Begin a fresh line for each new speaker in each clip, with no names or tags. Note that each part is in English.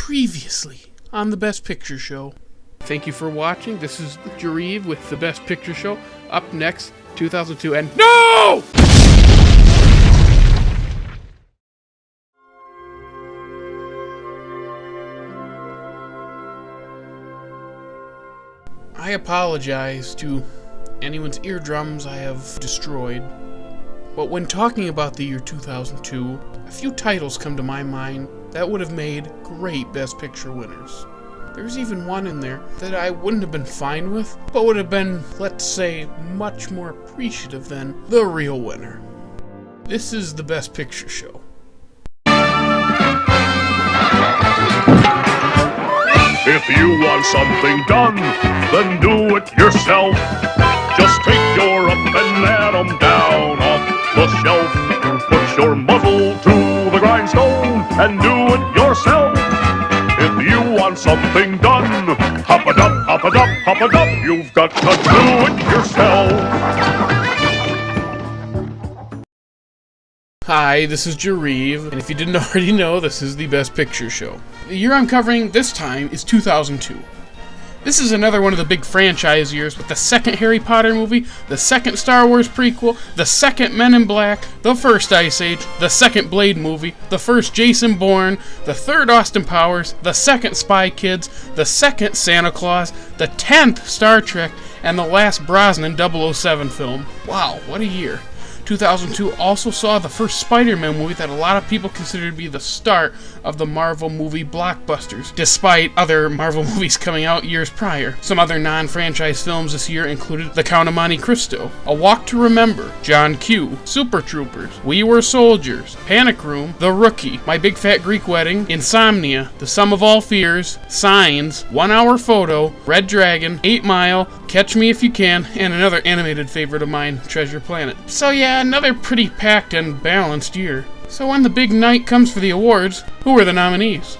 Previously on the Best Picture Show. Thank you for watching. This is Jareeve with the Best Picture Show. Up next, 2002 and NO! I apologize to anyone's eardrums I have destroyed. But when talking about the year 2002, a few titles come to my mind that would have made great Best Picture winners. There's even one in there that I wouldn't have been fine with, but would have been, let's say, much more appreciative than the real winner. This is the Best Picture Show.
If you want something done, then do it yourself. Just take your up and atom down off the shelf. Put your muzzle to the grindstone and do it yourself. If you want something done, hop it up, hop it up, hop it up. You've got to do it yourself.
Hi, this is Jareeve, and if you didn't already know, this is the Best Picture Show. The year I'm covering this time is 2002. This is another one of the big franchise years with the second Harry Potter movie, the second Star Wars prequel, the second Men in Black, the first Ice Age, the second Blade movie, the first Jason Bourne, the third Austin Powers, the second Spy Kids, the second Santa Claus, the 10th Star Trek, and the last Brosnan 007 film. Wow, what a year. 2002 also saw the first Spider-Man movie that a lot of people consider to be the start of the Marvel movie blockbusters, despite other Marvel movies coming out years prior. Some other non-franchise films this year included The Count of Monte Cristo, A Walk to Remember, John Q, Super Troopers, We Were Soldiers, Panic Room, The Rookie, My Big Fat Greek Wedding, Insomnia, The Sum of All Fears, Signs, 1 Hour Photo, Red Dragon, 8 Mile, Catch Me If You Can, and another animated favorite of mine, Treasure Planet. So yeah, another pretty packed and balanced year. So when the big night comes for the awards, who are the nominees?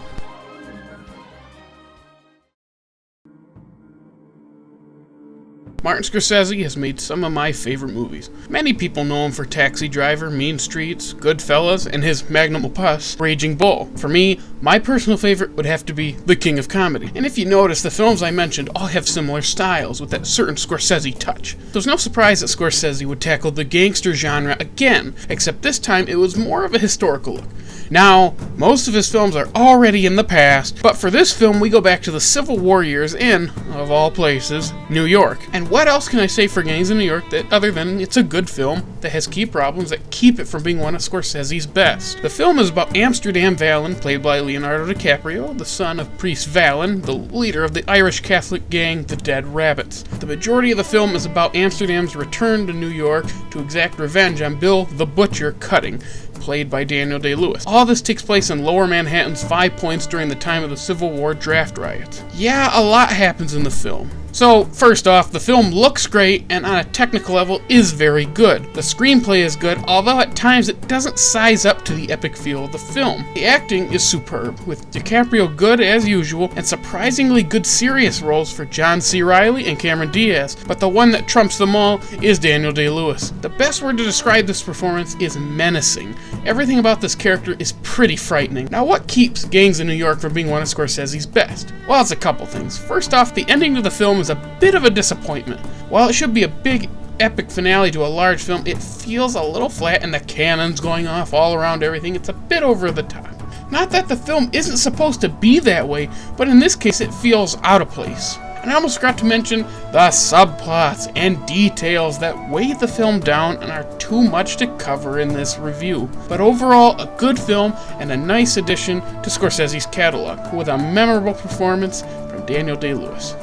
Martin Scorsese has made some of my favorite movies. Many people know him for Taxi Driver, Mean Streets, Goodfellas, and his magnum opus, Raging Bull. For me, my personal favorite would have to be The King of Comedy. And if you notice, the films I mentioned all have similar styles with that certain Scorsese touch. There's no surprise that Scorsese would tackle the gangster genre again, except this time it was more of a historical look. Now, most of his films are already in the past, but for this film we go back to the Civil War years in, of all places, New York. And what else can I say for Gangs in New York that other than it's a good film that has key problems that keep it from being one of Scorsese's best? The film is about Amsterdam Vallon, played by Leonardo DiCaprio, the son of Priest Vallon, the leader of the Irish Catholic gang, the Dead Rabbits. The majority of the film is about Amsterdam's return to New York to exact revenge on Bill the Butcher Cutting, played by Daniel Day-Lewis. All this takes place in Lower Manhattan's 5 Points during the time of the Civil War draft riots. Yeah, a lot happens in the film. So, first off, the film looks great and on a technical level is very good. The screenplay is good, although at times it doesn't size up to the epic feel of the film. The acting is superb, with DiCaprio good as usual, and surprisingly good serious roles for John C. Reilly and Cameron Diaz, but the one that trumps them all is Daniel Day-Lewis. The best word to describe this performance is menacing. Everything about this character is pretty frightening. Now, what keeps Gangs in New York from being one of Scorsese's best? Well, it's a couple things. First off, the ending to the film is a bit of a disappointment. While it should be a big epic finale to a large film, it feels a little flat and the cannons going off all around everything. It's a bit over the top. Not that the film isn't supposed to be that way, but in this case it feels out of place. And I almost forgot to mention the subplots and details that weigh the film down and are too much to cover in this review. But overall, a good film and a nice addition to Scorsese's catalog, with a memorable performance from Daniel Day-Lewis.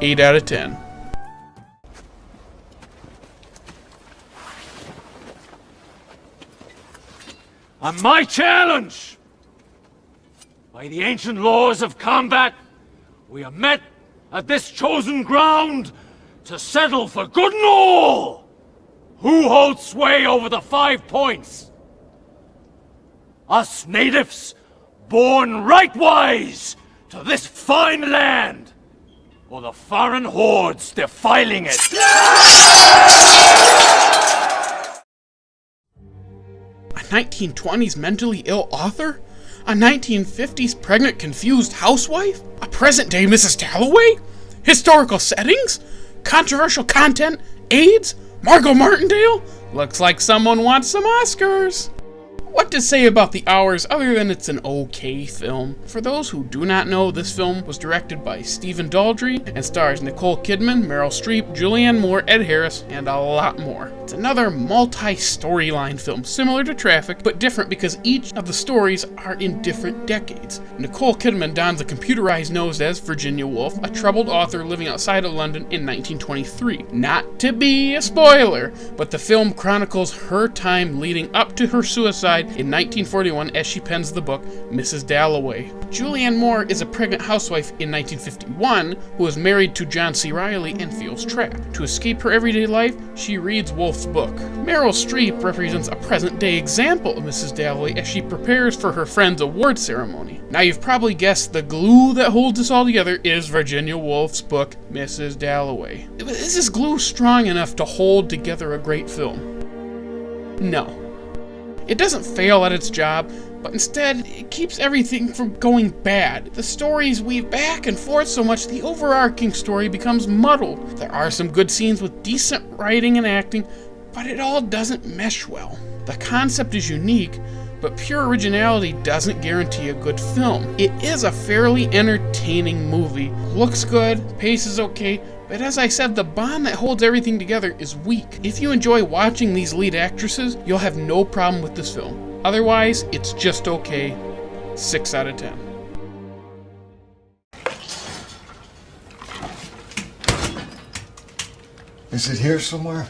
8 out of 10.
On my challenge, by the ancient laws of combat, we are met at this chosen ground to settle for good and all. Who holds sway over the 5 Points? Us natives, born rightwise to this fine land, or the foreign hordes defiling it?
A 1920s mentally ill author? A 1950s pregnant, confused housewife? A present-day Mrs. Dalloway? Historical settings? Controversial content? AIDS? Margot Martindale? Looks like someone wants some Oscars. What to say about The Hours other than it's an okay film? For those who do not know, this film was directed by Stephen Daldry and stars Nicole Kidman, Meryl Streep, Julianne Moore, Ed Harris, and a lot more. It's another multi-storyline film, similar to Traffic, but different because each of the stories are in different decades. Nicole Kidman dons a computerized nose as Virginia Woolf, a troubled author living outside of London in 1923. Not to be a spoiler, but the film chronicles her time leading up to her suicide in 1941 as she pens the book Mrs. Dalloway. Julianne Moore is a pregnant housewife in 1951 who is married to John C. Reilly and feels trapped. To escape her everyday life, she reads Woolf's book. Meryl Streep represents a present-day example of Mrs. Dalloway as she prepares for her friend's award ceremony. Now you've probably guessed the glue that holds this all together is Virginia Woolf's book Mrs. Dalloway. Is this glue strong enough to hold together a great film? No. It doesn't fail at its job, but instead, it keeps everything from going bad. The stories weave back and forth so much, the overarching story becomes muddled. There are some good scenes with decent writing and acting, but it all doesn't mesh well. The concept is unique, but pure originality doesn't guarantee a good film. It is a fairly entertaining movie. Looks good, pace is okay, but as I said, the bond that holds everything together is weak. If you enjoy watching these lead actresses, you'll have no problem with this film. Otherwise, it's just okay. 6 out of 10.
Is it here somewhere?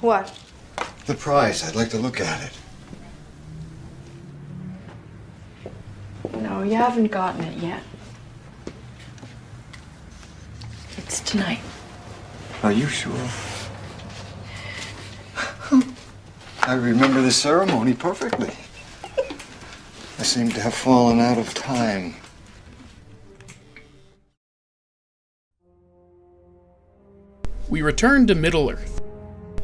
What?
The prize. I'd like to look at it.
No, you haven't gotten it yet. It's tonight.
Are you sure? I remember the ceremony perfectly. I seem to have fallen out of time.
We return to Middle-earth.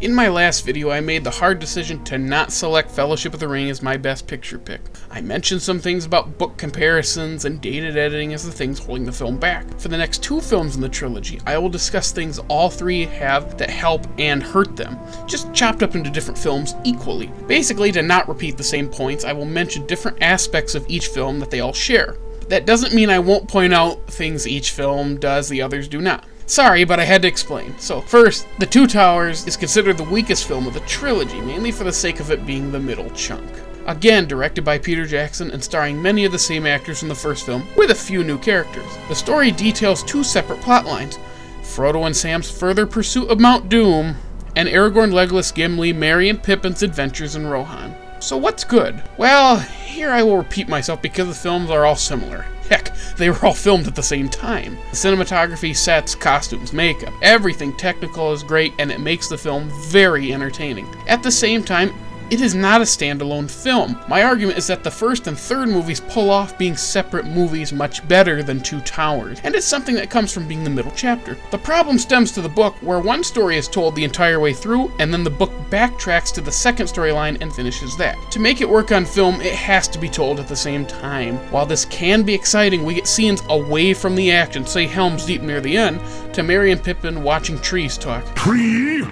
In my last video, I made the hard decision to not select Fellowship of the Ring as my best picture pick. I mentioned some things about book comparisons and dated editing as the things holding the film back. For the next 2 films in the trilogy, I will discuss things all 3 have that help and hurt them, just chopped up into different films equally. Basically, to not repeat the same points, I will mention different aspects of each film that they all share. That doesn't mean I won't point out things each film does the others do not. Sorry, but I had to explain. So, first, The Two Towers is considered the weakest film of the trilogy, mainly for the sake of it being the middle chunk. Again, directed by Peter Jackson and starring many of the same actors from the first film, with a few new characters. The story details 2 separate plot lines: Frodo and Sam's further pursuit of Mount Doom, and Aragorn, Legolas, Gimli, Merry, and Pippin's adventures in Rohan. So what's good? Well, here I will repeat myself because the films are all similar. Heck, they were all filmed at the same time. The cinematography, sets, costumes, makeup, everything technical is great, and it makes the film very entertaining. At the same time, it is not a standalone film. My argument is that the first and third movies pull off being separate movies much better than Two Towers, and it's something that comes from being the middle chapter. The problem stems to the book, where one story is told the entire way through, and then the book backtracks to the second storyline and finishes that. To make it work on film, it has to be told at the same time. While this can be exciting, we get scenes away from the action, say Helm's Deep near the end, to Merry and Pippin watching trees talk.
Tree?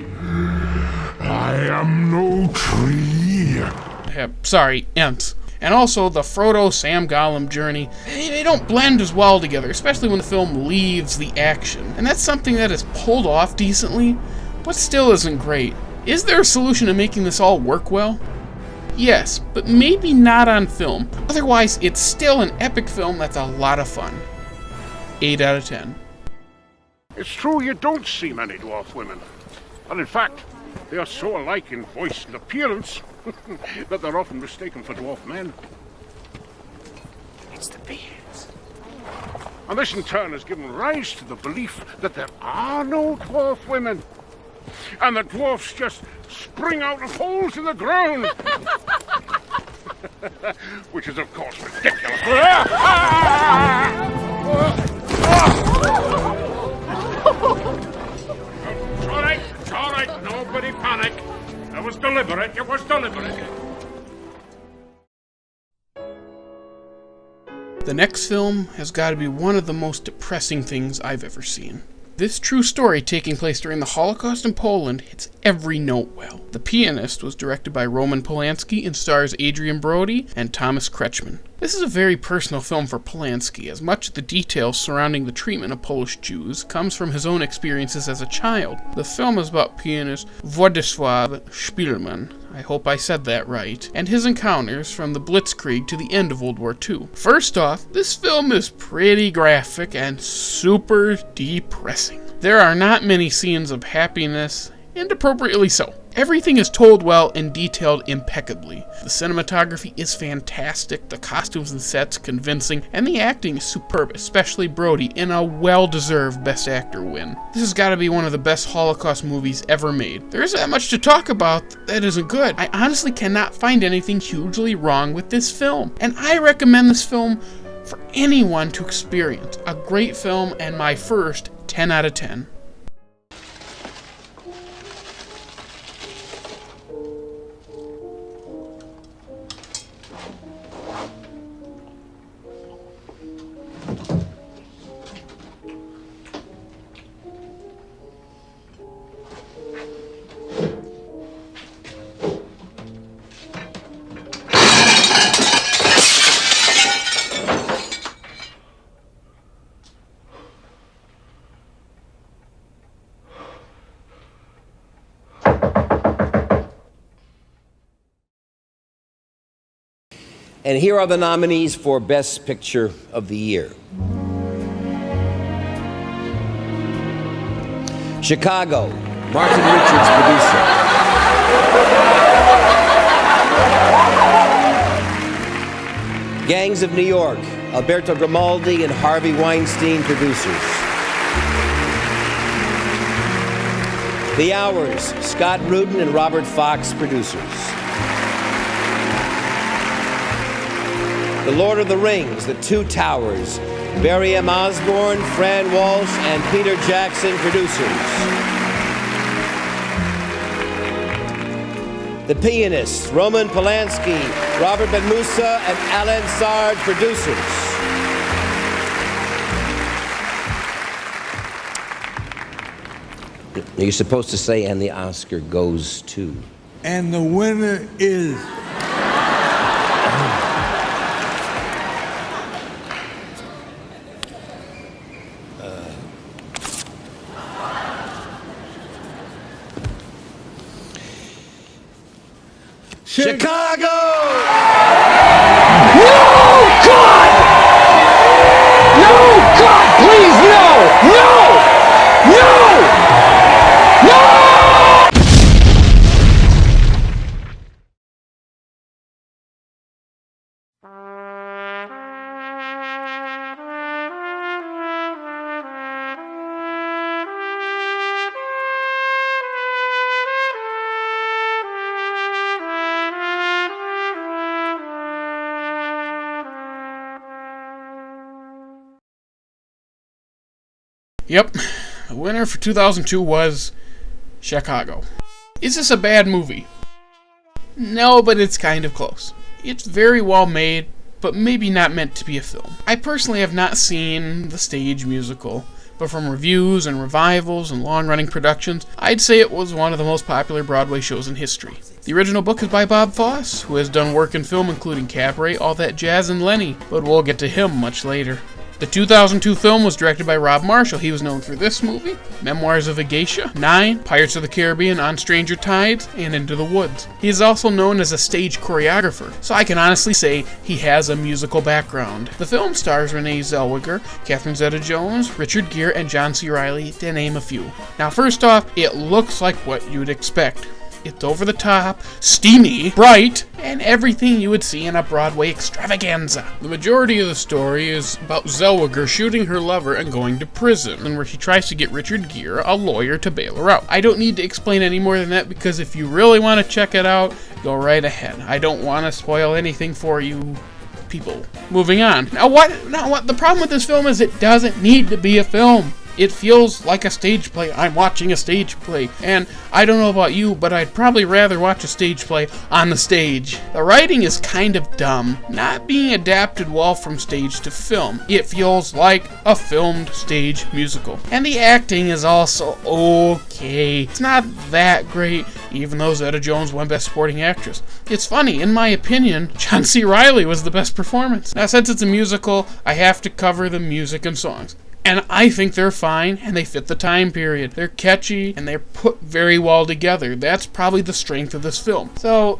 I am no tree.
Sorry, Ents. And also the Frodo-Sam Gollum journey. They don't blend as well together, especially when the film leaves the action. And that's something that is pulled off decently, but still isn't great. Is there a solution to making this all work well? Yes, but maybe not on film. Otherwise, it's still an epic film that's a lot of fun. 8 out of 10.
It's true you don't see many dwarf women. And in fact, they are so alike in voice and appearance that they're often mistaken for dwarf men. It's the beards. And this in turn has given rise to the belief that there are no dwarf women. And that dwarfs just spring out of holes in the ground. Which is, of course, ridiculous. It's all right, nobody panic. It was deliberate,
next film has got to be one of the most depressing things I've ever seen. This true story, taking place during the Holocaust in Poland, hits every note well. The Pianist was directed by Roman Polanski and stars Adrien Brody and Thomas Kretschmann. This is a very personal film for Polanski, as much of the details surrounding the treatment of Polish Jews comes from his own experiences as a child. The film is about pianist Władysław Szpilman, I hope I said that right, and his encounters from the Blitzkrieg to the end of World War II. First off, this film is pretty graphic and super depressing. There are not many scenes of happiness, and appropriately so. Everything is told well and detailed impeccably. The cinematography is fantastic, the costumes and sets convincing, and the acting is superb, especially Brody in a well-deserved Best Actor win. This has got to be one of the best Holocaust movies ever made. There isn't that much to talk about that isn't good. I honestly cannot find anything hugely wrong with this film, and I recommend this film for anyone to experience. A great film and my first 10 out of 10.
And here are the nominees for Best Picture of the Year. Chicago, Martin Richards, producer. Gangs of New York, Alberto Grimaldi and Harvey Weinstein, producers. The Hours, Scott Rudin and Robert Fox, producers. The Lord of the Rings, The Two Towers, Barry M. Osborne, Fran Walsh, and Peter Jackson, producers. The Pianist, Roman Polanski, Robert Ben Moussa, and Alan Sard, producers. You're supposed to say, and the Oscar goes to.
And the winner is...
Chicago!
No, God! No, God, please, no! No! No! No!
Yep, the winner for 2002 was Chicago. Is this a bad movie? No, but it's kind of close. It's very well made, but maybe not meant to be a film. I personally have not seen the stage musical, but from reviews and revivals and long-running productions, I'd say it was one of the most popular Broadway shows in history. The original book is by Bob Fosse, who has done work in film including Cabaret, All That Jazz, and Lenny, but we'll get to him much later. The 2002 film was directed by Rob Marshall. He was known for this movie, Memoirs of a Geisha, 9, Pirates of the Caribbean, On Stranger Tides, and Into the Woods. He is also known as a stage choreographer, so I can honestly say he has a musical background. The film stars Renee Zellweger, Catherine Zeta-Jones, Richard Gere, and John C. Reilly, to name a few. Now first off, it looks like what you'd expect. It's over the top, steamy, bright, and everything you would see in a Broadway extravaganza. The majority of the story is about Zellweger shooting her lover and going to prison, and where she tries to get Richard Gere, a lawyer, to bail her out. I don't need to explain any more than that, because if you really want to check it out, go right ahead. I don't want to spoil anything for you people. Moving on. Now what the problem with this film is it doesn't need to be a film. It feels like a stage play. I'm watching a stage play. And I don't know about you, but I'd probably rather watch a stage play on the stage. The writing is kind of dumb, not being adapted well from stage to film. It feels like a filmed stage musical. And the acting is also okay. It's not that great, even though Zeta-Jones won Best Supporting Actress. It's funny, in my opinion, John C. Reilly was the best performance. Now, since it's a musical, I have to cover the music and songs. And I think they're fine, and they fit the time period. They're catchy, and they're put very well together. That's probably the strength of this film. So,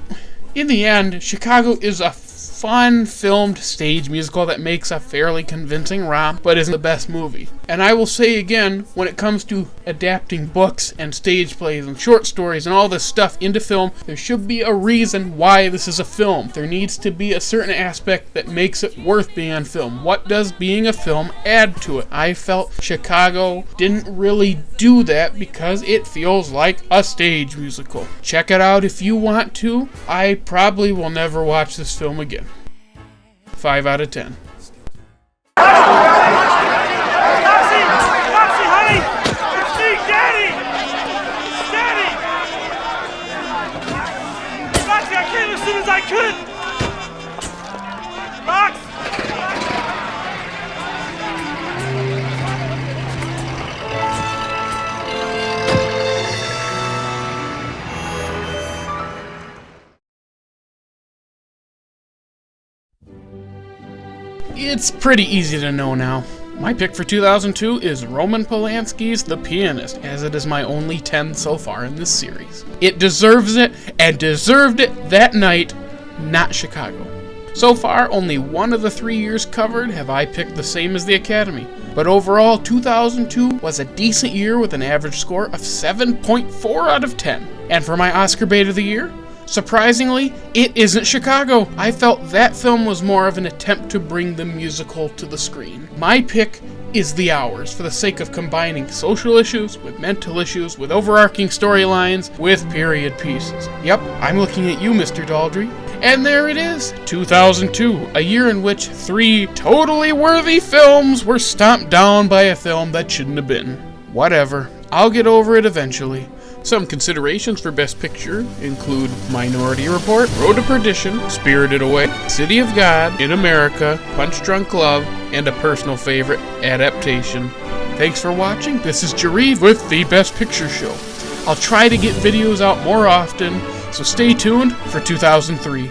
in the end, Chicago is a fun filmed stage musical that makes a fairly convincing romp, but isn't the best movie. And I will say again, when it comes to adapting books and stage plays and short stories and all this stuff into film, there should be a reason why this is a film. There needs to be a certain aspect that makes it worth being on film. What does being a film add to it? I felt Chicago didn't really do that because it feels like a stage musical. Check it out if you want to. I probably will never watch this film again. 5 out of 10.
Roxy, honey! It's me, Daddy! Daddy! Roxy, I came as soon as I could! Rox!
It's pretty easy to know now. My pick for 2002 is Roman Polanski's The Pianist, as it is my only 10 so far in this series. It deserves it, and deserved it that night, not Chicago. So far, only one of the 3 years covered have I picked the same as the Academy. But overall, 2002 was a decent year with an average score of 7.4 out of 10. And for my Oscar bait of the year, surprisingly, it isn't Chicago. I felt that film was more of an attempt to bring the musical to the screen. My pick is The Hours, for the sake of combining social issues with mental issues, with overarching storylines, with period pieces. Yep, I'm looking at you, Mr. Daldry. And there it is, 2002, a year in which 3 totally worthy films were stomped down by a film that shouldn't have been. Whatever, I'll get over it eventually. Some considerations for Best Picture include Minority Report, Road to Perdition, Spirited Away, City of God, In America, Punch Drunk Love, and a personal favorite, Adaptation. Thanks for watching. This is Jareeve with the Best Picture Show. I'll try to get videos out more often, so stay tuned for 2003.